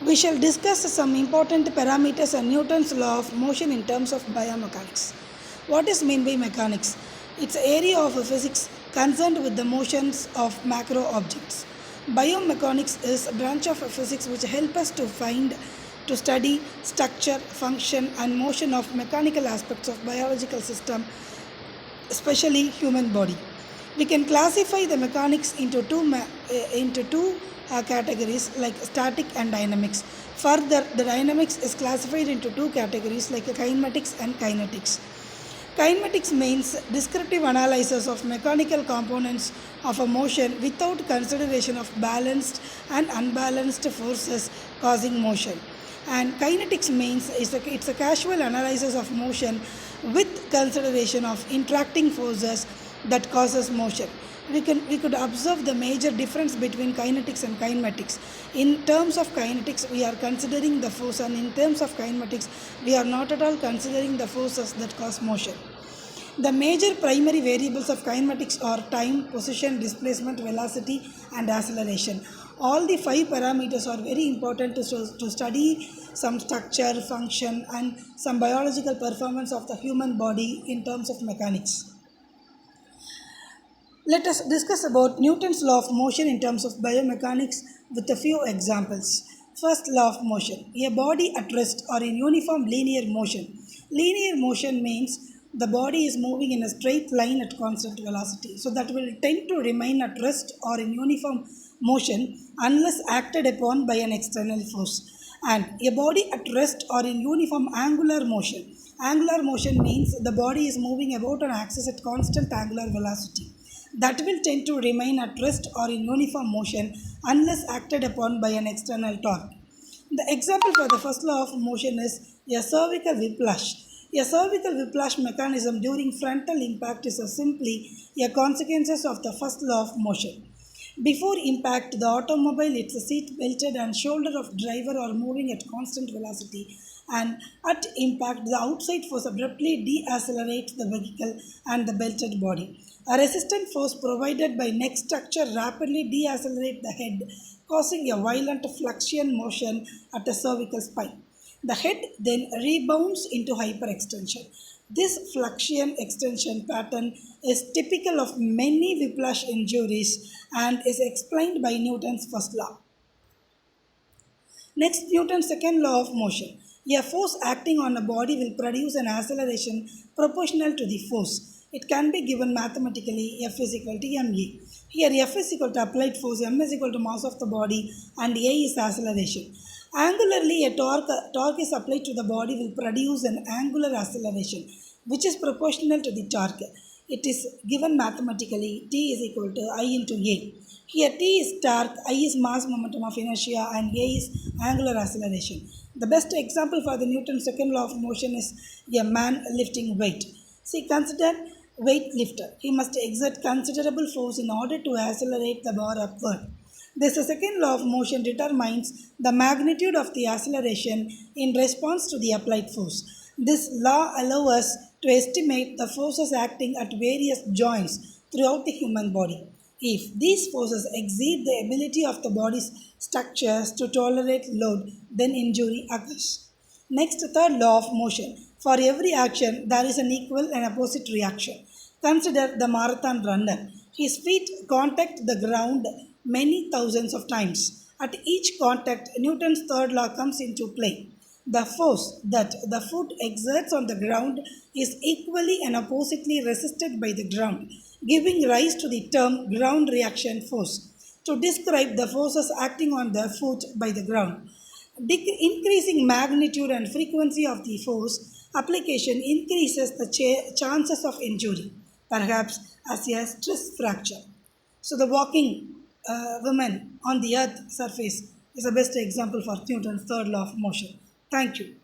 We shall discuss some important parameters and Newton's law of motion in terms of biomechanics. What is meant by mechanics? It's an area of physics concerned with the motions of macro objects. Biomechanics is a branch of physics which help us to study structure, function and motion of mechanical aspects of biological system, especially human body. We can classify the mechanics into two categories like static and dynamics. Further, the dynamics is classified into two categories like kinematics and kinetics. Kinematics means descriptive analysis of mechanical components of a motion without consideration of balanced and unbalanced forces causing motion. And kinetics means it's a casual analysis of motion with consideration of interacting forces that causes motion. We could observe the major difference between kinetics and kinematics. In terms of kinetics, we are considering the force, and in terms of kinematics, we are not at all considering the forces that cause motion. The major primary variables of kinematics are time, position, displacement, velocity, and acceleration. All the five parameters are very important to study some structure, function, and some biological performance of the human body in terms of mechanics. Let us discuss about Newton's law of motion in terms of biomechanics with a few examples. First, law of motion. A body at rest or in uniform linear motion. Linear motion means the body is moving in a straight line at constant velocity. So that will tend to remain at rest or in uniform motion unless acted upon by an external force. And a body at rest or in uniform angular motion. Angular motion means the body is moving about an axis at constant angular velocity that will tend to remain at rest or in uniform motion unless acted upon by an external torque. The example for the first law of motion is a cervical whiplash. A cervical whiplash mechanism during frontal impact is simply a consequence of the first law of motion. Before impact, the automobile, its seat belted and shoulder of driver are moving at constant velocity, and at impact, the outside force abruptly deaccelerates the vehicle and the belted body. A resistant force provided by neck structure rapidly deaccelerates the head, causing a violent fluxion motion at the cervical spine. The head then rebounds into hyperextension. This fluxion extension pattern is typical of many whiplash injuries and is explained by Newton's first law. Next, Newton's second law of motion. A force acting on a body will produce an acceleration proportional to the force. It can be given mathematically F is equal to ma. Here F is equal to applied force, m is equal to mass of the body, and a is acceleration. Angularly, a torque is applied to the body will produce an angular acceleration which is proportional to the torque. It is given mathematically T is equal to I into A. Here T is torque, I is mass momentum of inertia, and A is angular acceleration. The best example for the Newton's second law of motion is a man lifting weight. See, consider weightlifter. He must exert considerable force in order to accelerate the bar upward. This second law of motion determines the magnitude of the acceleration in response to the applied force. This law allows us to estimate the forces acting at various joints throughout the human body. If these forces exceed the ability of the body's structures to tolerate load, then injury occurs. Next, third law of motion. For every action, there is an equal and opposite reaction. Consider the marathon runner. His feet contact the ground many thousands of times. At each contact, Newton's third law comes into play. The force that the foot exerts on the ground is equally and oppositely resisted by the ground, giving rise to the term ground reaction force to describe the forces acting on the foot by the ground. Increasing magnitude and frequency of the force application increases the chances of injury, perhaps as a stress fracture. So, the walking woman on the earth surface is the best example for Newton's third law of motion. Thank you.